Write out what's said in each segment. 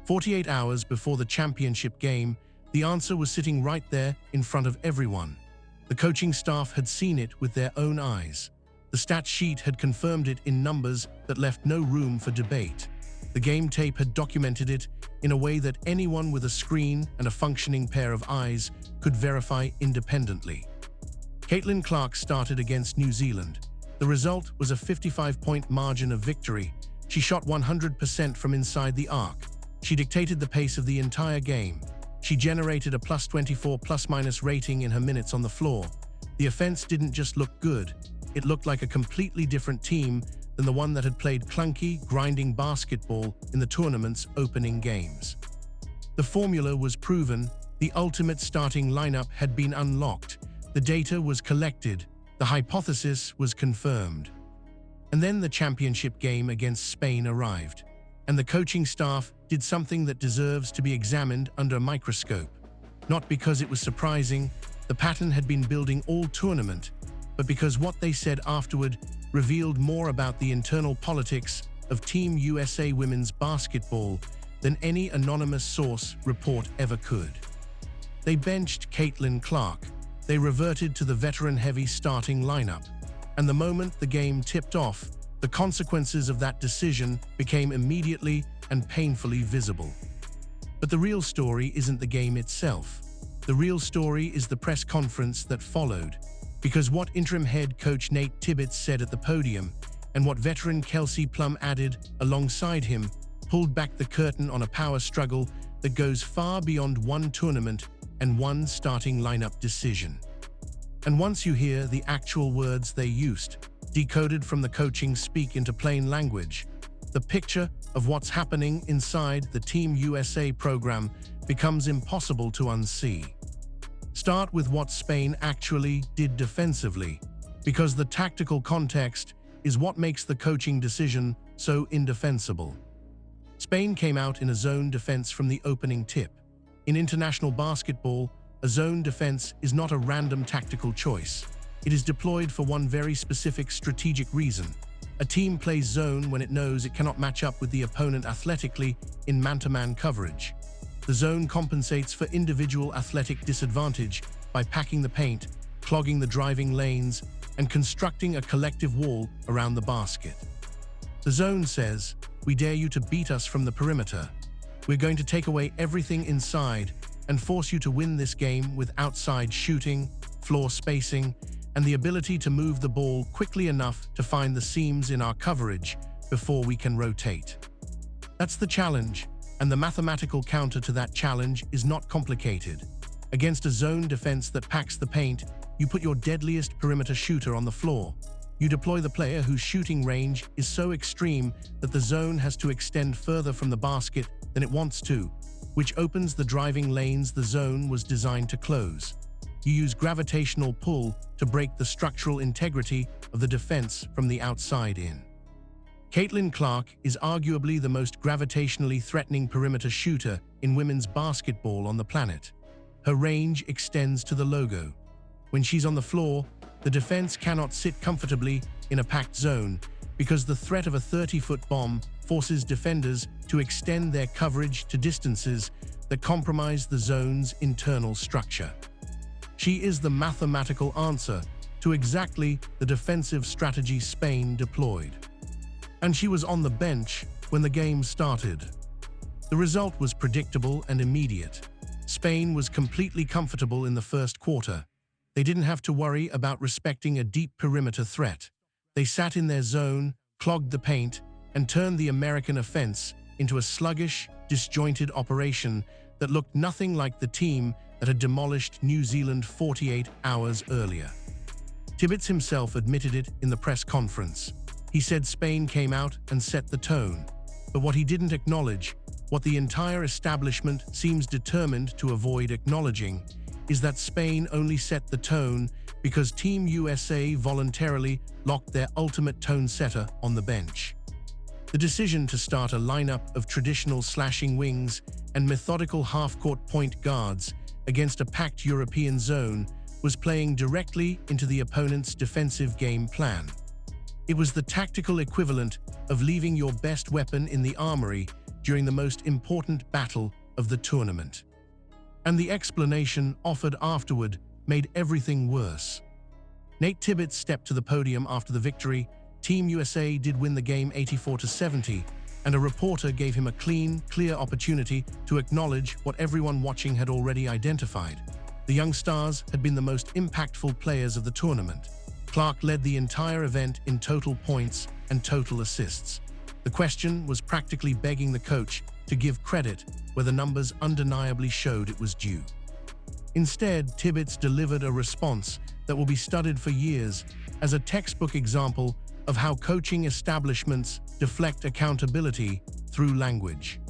48 hours before the championship game, the answer was sitting right there in front of everyone. The coaching staff had seen it with their own eyes. The stat sheet had confirmed it in numbers that left no room for debate. The game tape had documented it in a way that anyone with a screen and a functioning pair of eyes could verify independently. Caitlin Clark started against New Zealand. The result was a 55-point margin of victory. She shot 100% from inside the arc. She dictated the pace of the entire game. She generated a +24 plus-minus rating in her minutes on the floor. The offense didn't just look good, it looked like a completely different team than the one that had played clunky, grinding basketball in the tournament's opening games. The formula was proven, the ultimate starting lineup had been unlocked, the data was collected, the hypothesis was confirmed. And then the championship game against Spain arrived, and the coaching staff did something that deserves to be examined under a microscope. Not because it was surprising, the pattern had been building all tournament, but because what they said afterward revealed more about the internal politics of Team USA women's basketball than any anonymous source report ever could. They benched Caitlin Clark. They reverted to the veteran-heavy starting lineup. And the moment the game tipped off, the consequences of that decision became immediately and painfully visible. But the real story isn't the game itself. The real story is the press conference that followed. Because what interim head coach Nate Tibbetts said at the podium, and what veteran Kelsey Plum added alongside him, pulled back the curtain on a power struggle that goes far beyond one tournament and one starting lineup decision. And once you hear the actual words they used, decoded from the coaching speak into plain language, the picture of what's happening inside the Team USA program becomes impossible to unsee. Start with what Spain actually did defensively, because the tactical context is what makes the coaching decision so indefensible. Spain came out in a zone defense from the opening tip. In international basketball, a zone defense is not a random tactical choice. It is deployed for one very specific strategic reason. A team plays zone when it knows it cannot match up with the opponent athletically in man-to-man coverage. The zone compensates for individual athletic disadvantage by packing the paint, clogging the driving lanes, and constructing a collective wall around the basket. The zone says, "We dare you to beat us from the perimeter. We're going to take away everything inside and force you to win this game with outside shooting, floor spacing, and the ability to move the ball quickly enough to find the seams in our coverage before we can rotate." That's the challenge, and the mathematical counter to that challenge is not complicated. Against a zone defense that packs the paint, you put your deadliest perimeter shooter on the floor. You deploy the player whose shooting range is so extreme that the zone has to extend further from the basket than it wants to, which opens the driving lanes the zone was designed to close. You use gravitational pull to break the structural integrity of the defense from the outside in. Caitlin Clark is arguably the most gravitationally threatening perimeter shooter in women's basketball on the planet. Her range extends to the logo. When she's on the floor, the defense cannot sit comfortably in a packed zone because the threat of a 30-foot bomb forces defenders to extend their coverage to distances that compromise the zone's internal structure. She is the mathematical answer to exactly the defensive strategy Spain deployed. And she was on the bench when the game started. The result was predictable and immediate. Spain was completely comfortable in the first quarter. They didn't have to worry about respecting a deep perimeter threat. They sat in their zone, clogged the paint, and turned the American offense into a sluggish, disjointed operation that looked nothing like the team that had demolished New Zealand 48 hours earlier. Tibbetts himself admitted it in the press conference. He said Spain came out and set the tone. But what he didn't acknowledge, what the entire establishment seems determined to avoid acknowledging, is that Spain only set the tone because Team USA voluntarily locked their ultimate tone setter on the bench. The decision to start a lineup of traditional slashing wings and methodical half-court point guards against a packed European zone was playing directly into the opponent's defensive game plan. It was the tactical equivalent of leaving your best weapon in the armory during the most important battle of the tournament. And the explanation offered afterward made everything worse. Nate Tibbetts stepped to the podium after the victory. Team USA did win the game 84-70, and a reporter gave him a clean, clear opportunity to acknowledge what everyone watching had already identified. The young stars had been the most impactful players of the tournament. Clark led the entire event in total points and total assists. The question was practically begging the coach to give credit where the numbers undeniably showed it was due. Instead, Tibbetts delivered a response that will be studied for years as a textbook example of how coaching establishments deflect accountability through language.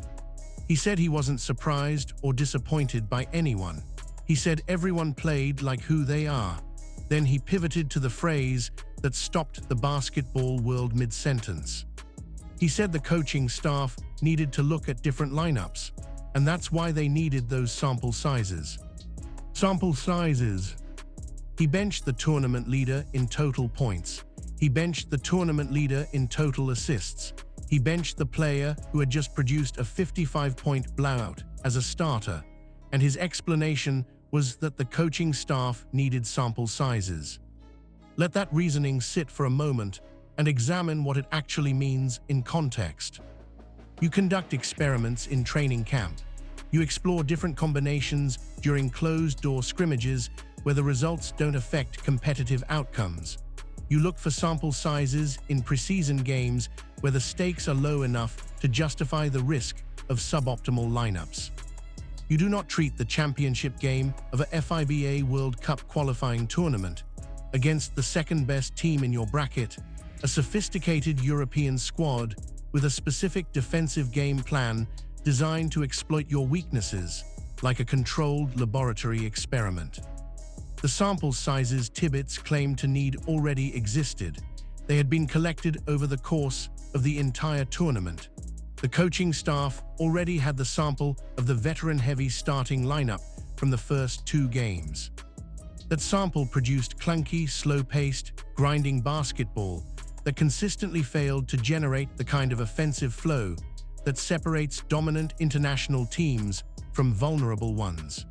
He said he wasn't surprised or disappointed by anyone. He said everyone played like who they are. Then he pivoted to the phrase that stopped the basketball world mid-sentence. He said the coaching staff needed to look at different lineups, and that's why they needed those sample sizes. Sample sizes. He benched the tournament leader in total points. He benched the tournament leader in total assists. He benched the player who had just produced a 55-point blowout as a starter, and his explanation was that the coaching staff needed sample sizes. Let that reasoning sit for a moment and examine what it actually means in context. You conduct experiments in training camp. You explore different combinations during closed-door scrimmages where the results don't affect competitive outcomes. You look for sample sizes in preseason games where the stakes are low enough to justify the risk of suboptimal lineups. You do not treat the championship game of a FIBA World Cup qualifying tournament against the second-best team in your bracket, a sophisticated European squad with a specific defensive game plan designed to exploit your weaknesses, like a controlled laboratory experiment. The sample sizes Tibbetts claimed to need already existed. They had been collected over the course of the entire tournament. The coaching staff already had the sample of the veteran-heavy starting lineup from the first 2 games. That sample produced clunky, slow-paced, grinding basketball that consistently failed to generate the kind of offensive flow that separates dominant international teams from vulnerable ones.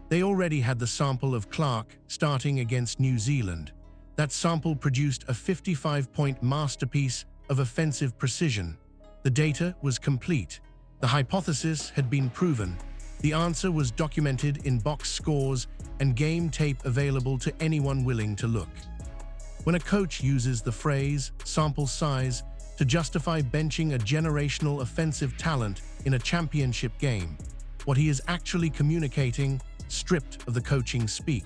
They already had the sample of Clark starting against New Zealand. That sample produced a 55-point masterpiece of offensive precision. The data was complete. The hypothesis had been proven. The answer was documented in box scores and game tape available to anyone willing to look. When a coach uses the phrase sample size to justify benching a generational offensive talent in a championship game, what he is actually communicating, stripped of the coaching speak,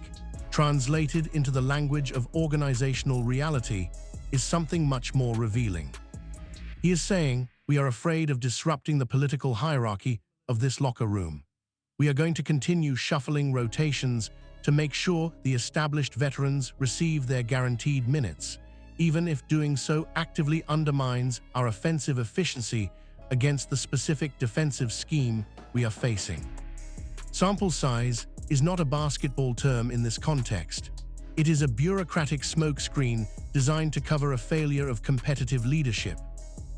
translated into the language of organizational reality, is something much more revealing. He is saying, we are afraid of disrupting the political hierarchy of this locker room. We are going to continue shuffling rotations to make sure the established veterans receive their guaranteed minutes, even if doing so actively undermines our offensive efficiency against the specific defensive scheme we are facing. Sample size is not a basketball term in this context. It is a bureaucratic smokescreen designed to cover a failure of competitive leadership.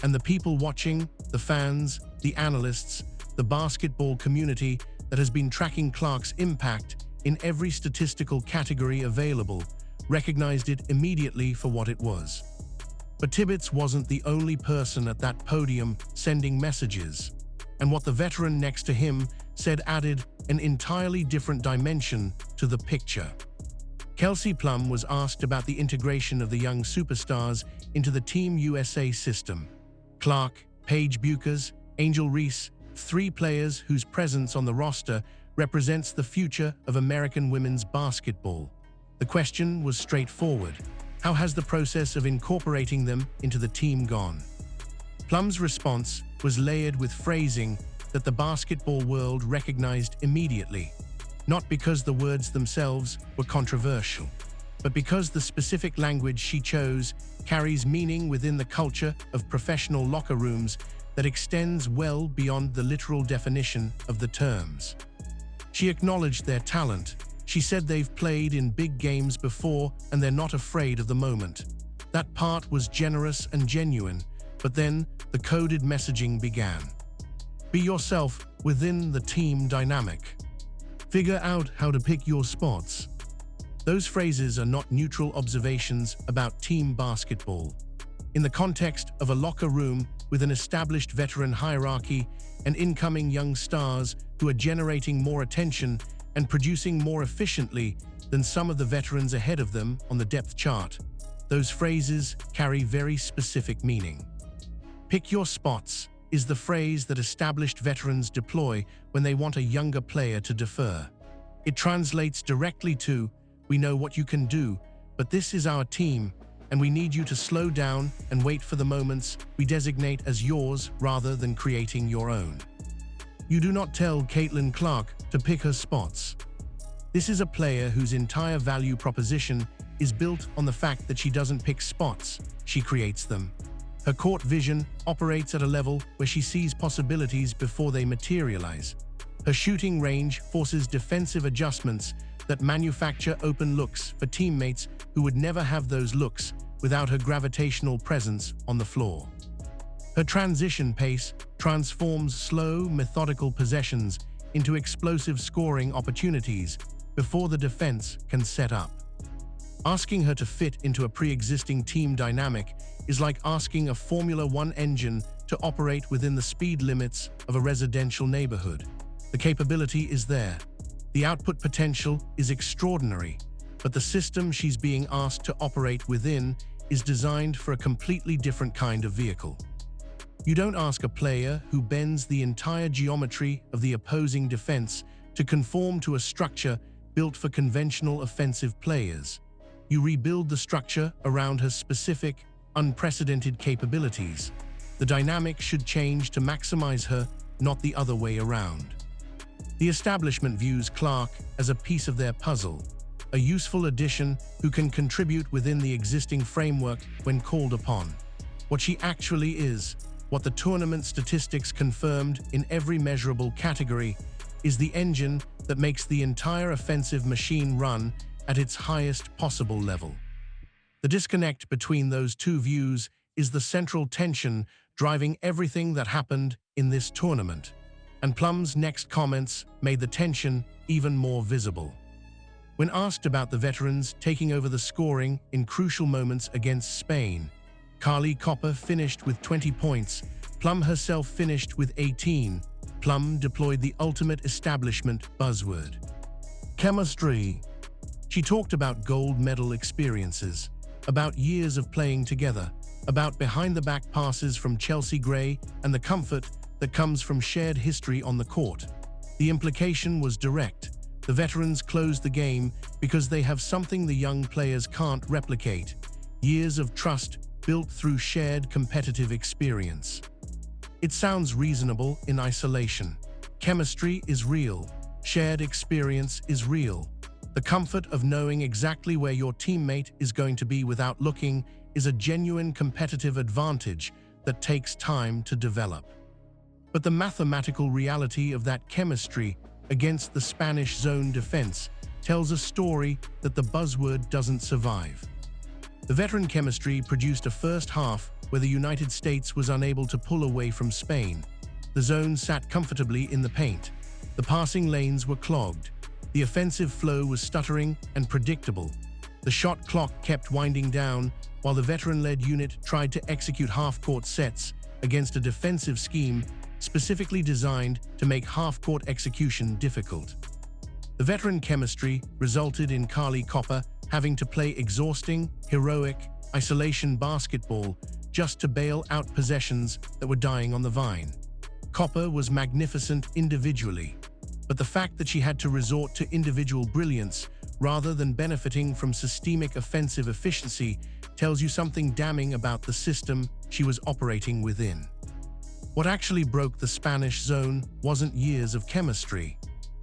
And the people watching, the fans, the analysts, the basketball community that has been tracking Clark's impact in every statistical category available, recognized it immediately for what it was. But Tibbetts wasn't the only person at that podium sending messages, and what the veteran next to him said added an entirely different dimension to the picture. Kelsey Plum was asked about the integration of the young superstars into the Team USA system. Clark, Paige Bueckers, Angel Reese, 3 players whose presence on the roster represents the future of American women's basketball. The question was straightforward. How has the process of incorporating them into the team gone? Plum's response was layered with phrasing that the basketball world recognized immediately, not because the words themselves were controversial, but because the specific language she chose carries meaning within the culture of professional locker rooms that extends well beyond the literal definition of the terms. She acknowledged their talent. She said they've played in big games before and they're not afraid of the moment. That part was generous and genuine, but then the coded messaging began. Be yourself within the team dynamic. Figure out how to pick your spots. Those phrases are not neutral observations about team basketball. In the context of a locker room with an established veteran hierarchy and incoming young stars who are generating more attention and producing more efficiently than some of the veterans ahead of them on the depth chart, those phrases carry very specific meaning. Pick your spots is the phrase that established veterans deploy when they want a younger player to defer. It translates directly to, "We know what you can do, but this is our team, and we need you to slow down and wait for the moments we designate as yours rather than creating your own." You do not tell Caitlin Clark to pick her spots. This is a player whose entire value proposition is built on the fact that she doesn't pick spots, she creates them. Her court vision operates at a level where she sees possibilities before they materialize. Her shooting range forces defensive adjustments that manufacture open looks for teammates who would never have those looks without her gravitational presence on the floor. Her transition pace transforms slow, methodical possessions into explosive scoring opportunities before the defense can set up. Asking her to fit into a pre-existing team dynamic is like asking a Formula One engine to operate within the speed limits of a residential neighborhood. The capability is there. The output potential is extraordinary, but the system she's being asked to operate within is designed for a completely different kind of vehicle. You don't ask a player who bends the entire geometry of the opposing defense to conform to a structure built for conventional offensive players. You rebuild the structure around her specific, unprecedented capabilities. The dynamic should change to maximize her, not the other way around. The establishment views Clark as a piece of their puzzle, a useful addition who can contribute within the existing framework when called upon. What she actually is, what the tournament statistics confirmed in every measurable category, is the engine that makes the entire offensive machine run at its highest possible level. The disconnect between those two views is the central tension driving everything that happened in this tournament, and Plum's next comments made the tension even more visible. When asked about the veterans taking over the scoring in crucial moments against Spain, Carly Copper finished with 20 points, Plum herself finished with 18. Plum deployed the ultimate establishment buzzword: chemistry. She talked about gold medal experiences, about years of playing together, about behind-the-back passes from Chelsea Gray and the comfort that comes from shared history on the court. The implication was direct. The veterans closed the game because they have something the young players can't replicate: years of trust built through shared competitive experience. It sounds reasonable in isolation. Chemistry is real. Shared experience is real. The comfort of knowing exactly where your teammate is going to be without looking is a genuine competitive advantage that takes time to develop. But the mathematical reality of that chemistry against the Spanish zone defense tells a story that the buzzword doesn't survive. The veteran chemistry produced a first half where the United States was unable to pull away from Spain. The zone sat comfortably in the paint. The passing lanes were clogged. The offensive flow was stuttering and predictable. The shot clock kept winding down while the veteran-led unit tried to execute half-court sets against a defensive scheme specifically designed to make half-court execution difficult. The veteran chemistry resulted in Carly Copper having to play exhausting, heroic, isolation basketball just to bail out possessions that were dying on the vine. Copper was magnificent individually, but the fact that she had to resort to individual brilliance rather than benefiting from systemic offensive efficiency tells you something damning about the system she was operating within. What actually broke the Spanish zone wasn't years of chemistry.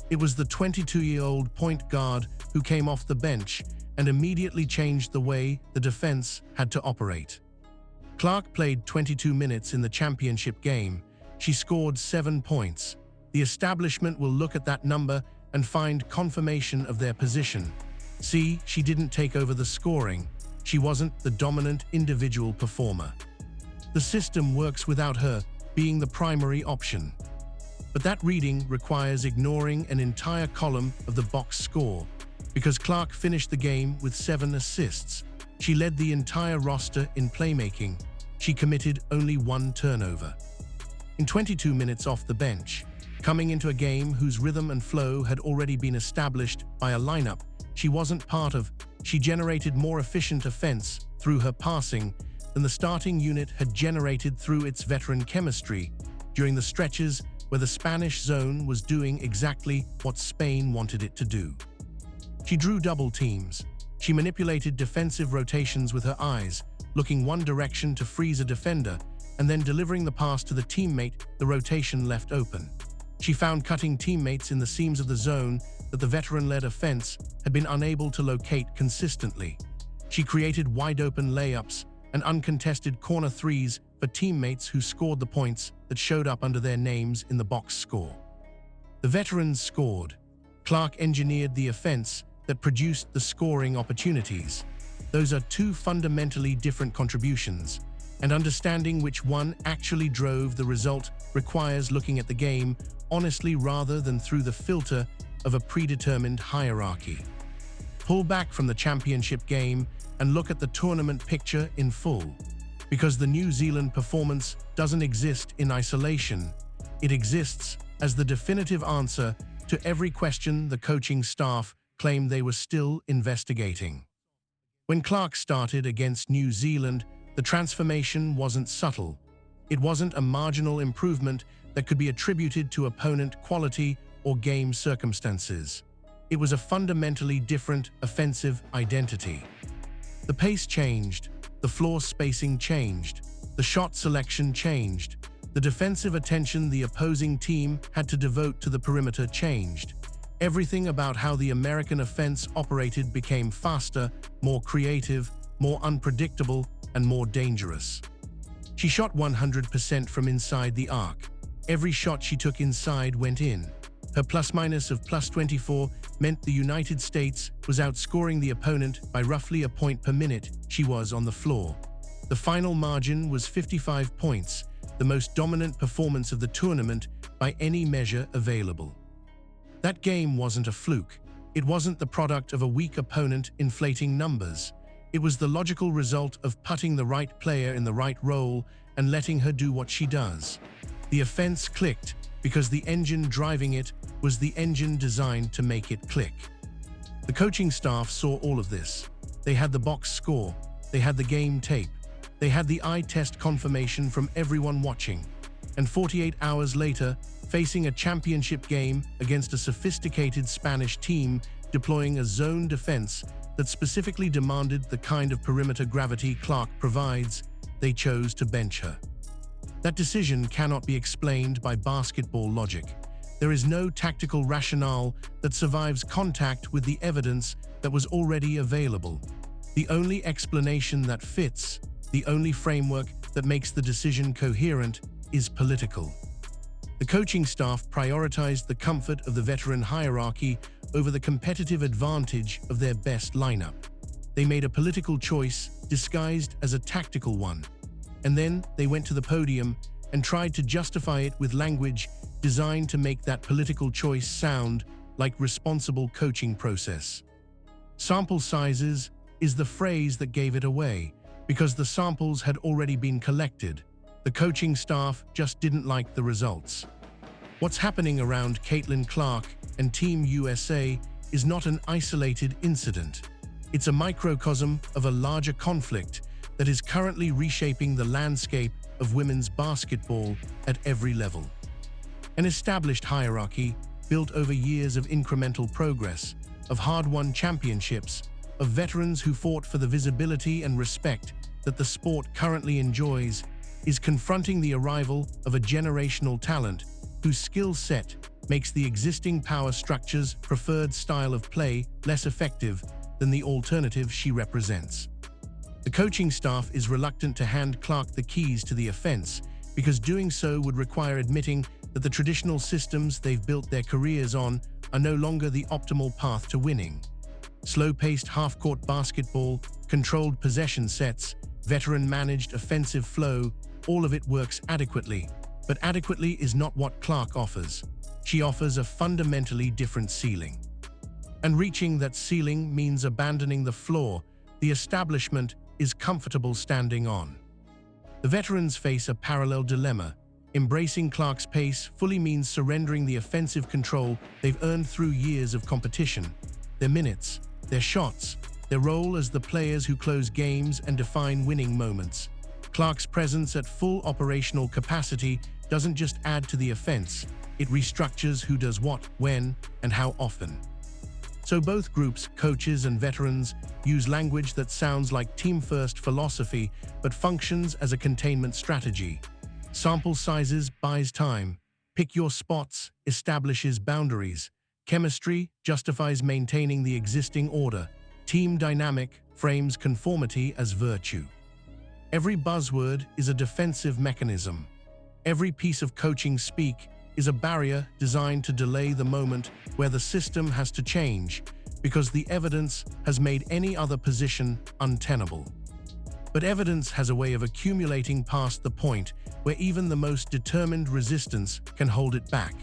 It was the 22-year-old point guard who came off the bench and immediately changed the way the defense had to operate. Clark played 22 minutes in the championship game. She scored 7 points. The establishment will look at that number and find confirmation of their position. See, she didn't take over the scoring. She wasn't the dominant individual performer. The system works without her being the primary option. But that reading requires ignoring an entire column of the box score, because Clark finished the game with 7 assists. She led the entire roster in playmaking. She committed only 1 turnover. In 22 minutes off the bench, coming into a game whose rhythm and flow had already been established by a lineup she wasn't part of, she generated more efficient offense through her passing than the starting unit had generated through its veteran chemistry during the stretches where the Spanish zone was doing exactly what Spain wanted it to do. She drew double teams. She manipulated defensive rotations with her eyes, looking one direction to freeze a defender, and then delivering the pass to the teammate the rotation left open. She found cutting teammates in the seams of the zone that the veteran-led offense had been unable to locate consistently. She created wide-open layups and uncontested corner threes for teammates who scored the points that showed up under their names in the box score. The veterans scored. Clark engineered the offense that produced the scoring opportunities. Those are 2 fundamentally different contributions, and understanding which one actually drove the result requires looking at the game honestly rather than through the filter of a predetermined hierarchy. Pull back from the championship game and look at the tournament picture in full, because the New Zealand performance doesn't exist in isolation. It exists as the definitive answer to every question the coaching staff claimed they were still investigating. When Clark started against New Zealand, the transformation wasn't subtle. It wasn't a marginal improvement that could be attributed to opponent quality or game circumstances. It was a fundamentally different offensive identity. The pace changed, the floor spacing changed, the shot selection changed, the defensive attention the opposing team had to devote to the perimeter changed. Everything about how the American offense operated became faster, more creative, more unpredictable, and more dangerous. She shot 100% from inside the arc. Every shot she took inside went in. Her plus-minus of +24 meant the United States was outscoring the opponent by roughly a point per minute she was on the floor. The final margin was 55 points, the most dominant performance of the tournament by any measure available. That game wasn't a fluke. It wasn't the product of a weak opponent inflating numbers. It was the logical result of putting the right player in the right role and letting her do what she does. The offense clicked because the engine driving it was the engine designed to make it click. The coaching staff saw all of this. They had the box score, they had the game tape, they had the eye test confirmation from everyone watching. And 48 hours later, facing a championship game against a sophisticated Spanish team deploying a zone defense that specifically demanded the kind of perimeter gravity Clark provides, they chose to bench her. That decision cannot be explained by basketball logic. There is no tactical rationale that survives contact with the evidence that was already available. The only explanation that fits, the only framework that makes the decision coherent, is political. The coaching staff prioritized the comfort of the veteran hierarchy over the competitive advantage of their best lineup. They made a political choice disguised as a tactical one. And then they went to the podium and tried to justify it with language designed to make that political choice sound like responsible coaching process. Sample sizes is the phrase that gave it away, because the samples had already been collected. The coaching staff just didn't like the results. What's happening around Caitlin Clark and Team USA is not an isolated incident. It's a microcosm of a larger conflict that is currently reshaping the landscape of women's basketball at every level. An established hierarchy built over years of incremental progress, of hard-won championships, of veterans who fought for the visibility and respect that the sport currently enjoys, is confronting the arrival of a generational talent whose skill set makes the existing power structure's preferred style of play less effective than the alternative she represents. The coaching staff is reluctant to hand Clark the keys to the offense because doing so would require admitting that the traditional systems they've built their careers on are no longer the optimal path to winning. Slow-paced half-court basketball, controlled possession sets, veteran-managed offensive flow, all of it works adequately, But adequately is not what Clark offers. She offers a fundamentally different ceiling. And reaching that ceiling means abandoning the floor the establishment is comfortable standing on. The veterans face a parallel dilemma. Embracing Clark's pace fully means surrendering the offensive control they've earned through years of competition, their minutes, their shots, their role as the players who close games and define winning moments. Clark's presence at full operational capacity doesn't just add to the offense, it restructures who does what, when, and how often. So both groups, coaches and veterans, use language that sounds like team-first philosophy but functions as a containment strategy. Sample sizes buys time. Pick your spots establishes boundaries. Chemistry justifies maintaining the existing order. Team dynamic frames conformity as virtue. Every buzzword is a defensive mechanism. Every piece of coaching speak is a barrier designed to delay the moment where the system has to change because the evidence has made any other position untenable. But evidence has a way of accumulating past the point where even the most determined resistance can hold it back.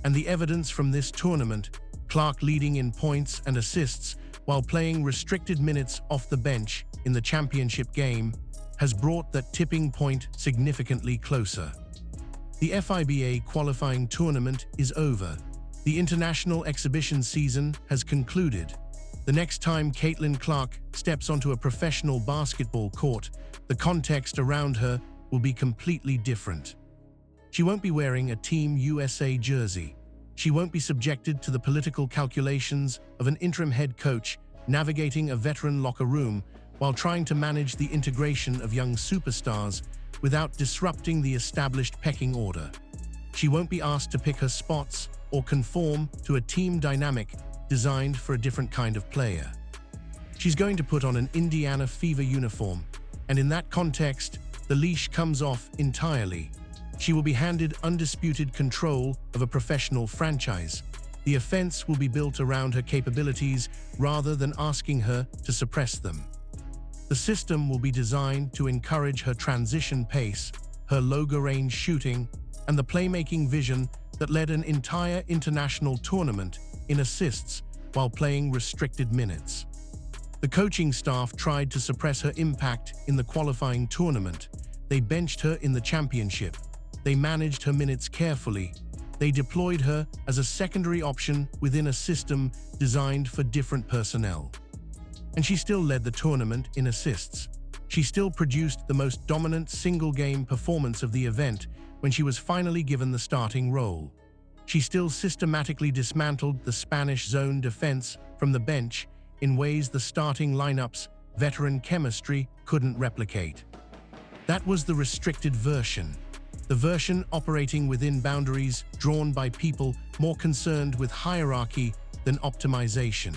And the evidence from this tournament, Clark leading in points and assists while playing restricted minutes off the bench in the championship game, has brought that tipping point significantly closer. The FIBA qualifying tournament is over. The international exhibition season has concluded. The next time Caitlin Clark steps onto a professional basketball court, the context around her will be completely different. She won't be wearing a Team USA jersey. She won't be subjected to the political calculations of an interim head coach navigating a veteran locker room while trying to manage the integration of young superstars without disrupting the established pecking order. She won't be asked to pick her spots or conform to a team dynamic designed for a different kind of player. She's going to put on an Indiana Fever uniform, and in that context, the leash comes off entirely. She will be handed undisputed control of a professional franchise. The offense will be built around her capabilities rather than asking her to suppress them. The system will be designed to encourage her transition pace, her logo-range shooting, and the playmaking vision that led an entire international tournament in assists while playing restricted minutes. The coaching staff tried to suppress her impact in the qualifying tournament. They benched her in the championship. They managed her minutes carefully. They deployed her as a secondary option within a system designed for different personnel. And she still led the tournament in assists. She still produced the most dominant single-game performance of the event when she was finally given the starting role. She still systematically dismantled the Spanish zone defense from the bench in ways the starting lineup's veteran chemistry couldn't replicate. That was the restricted version, the version operating within boundaries drawn by people more concerned with hierarchy than optimization.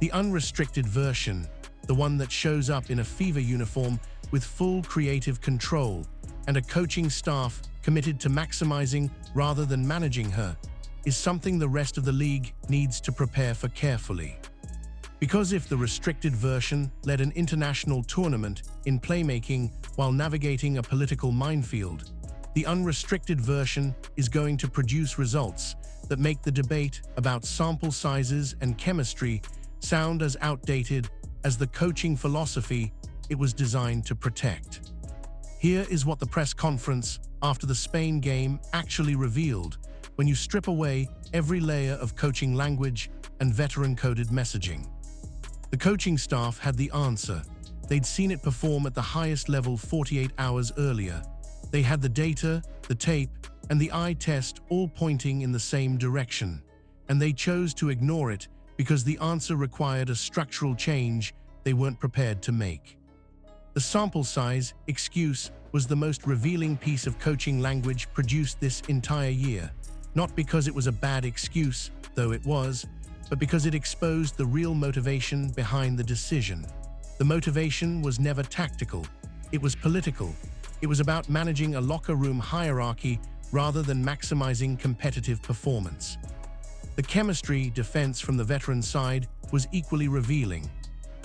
The unrestricted version, the one that shows up in a Fever uniform with full creative control and a coaching staff committed to maximizing rather than managing her, is something the rest of the league needs to prepare for carefully. Because if the restricted version led an international tournament in playmaking while navigating a political minefield, the unrestricted version is going to produce results that make the debate about sample sizes and chemistry sound as outdated as the coaching philosophy it was designed to protect. Here is what the press conference after the Spain game actually revealed when you strip away every layer of coaching language and veteran-coded messaging. The coaching staff had the answer. They'd seen it perform at the highest level 48 hours earlier. They had the data, the tape, and the eye test all pointing in the same direction, and they chose to ignore it because the answer required a structural change they weren't prepared to make. The sample size excuse was the most revealing piece of coaching language produced this entire year, not because it was a bad excuse, though it was, but because it exposed the real motivation behind the decision. The motivation was never tactical, it was political. It was about managing a locker room hierarchy rather than maximizing competitive performance. The chemistry defense from the veteran side was equally revealing,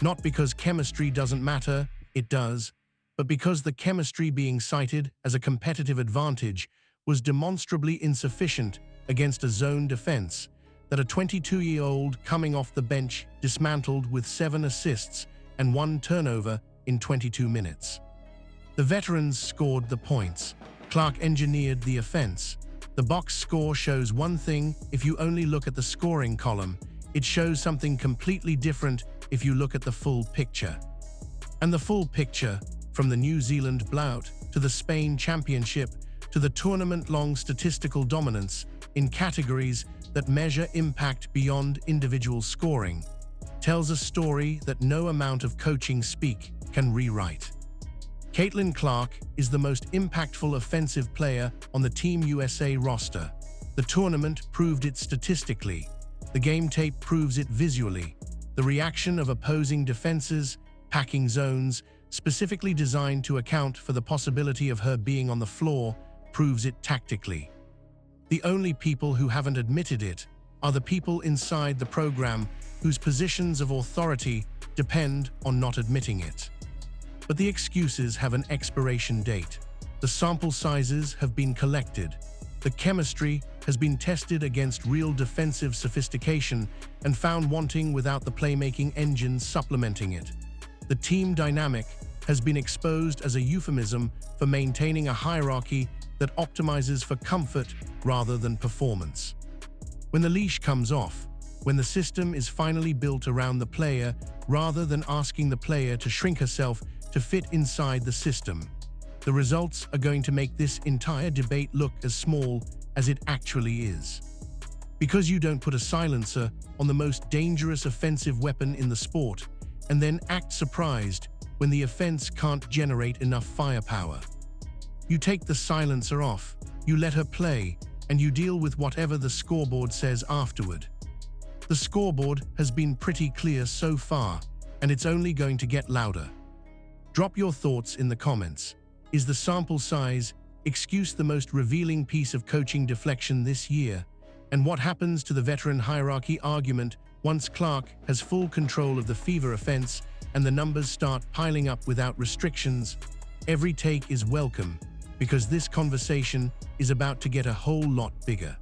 not because chemistry doesn't matter, it does, but because the chemistry being cited as a competitive advantage was demonstrably insufficient against a zone defense that a 22-year-old coming off the bench dismantled with 7 assists and 1 turnover in 22 minutes. The veterans scored the points. Clark engineered the offense. The box score shows one thing if you only look at the scoring column. It shows something completely different if you look at the full picture. And the full picture, from the New Zealand blowout to the Spain Championship to the tournament-long statistical dominance in categories that measure impact beyond individual scoring, tells a story that no amount of coaching speak can rewrite. Caitlin Clark is the most impactful offensive player on the Team USA roster. The tournament proved it statistically. The game tape proves it visually. The reaction of opposing defenses, packing zones, specifically designed to account for the possibility of her being on the floor, proves it tactically. The only people who haven't admitted it are the people inside the program whose positions of authority depend on not admitting it. But the excuses have an expiration date. The sample sizes have been collected. The chemistry has been tested against real defensive sophistication and found wanting without the playmaking engines supplementing it. The team dynamic has been exposed as a euphemism for maintaining a hierarchy that optimizes for comfort rather than performance. When the leash comes off, when the system is finally built around the player rather than asking the player to shrink herself to fit inside the system, the results are going to make this entire debate look as small as it actually is. Because you don't put a silencer on the most dangerous offensive weapon in the sport and then act surprised when the offense can't generate enough firepower. You take the silencer off, you let her play, and you deal with whatever the scoreboard says afterward. The scoreboard has been pretty clear so far, and it's only going to get louder. Drop your thoughts in the comments. Is the sample size excuse the most revealing piece of coaching deflection this year? And what happens to the veteran hierarchy argument once Clark has full control of the fever offense and the numbers start piling up without restrictions? Every take is welcome, because this conversation is about to get a whole lot bigger.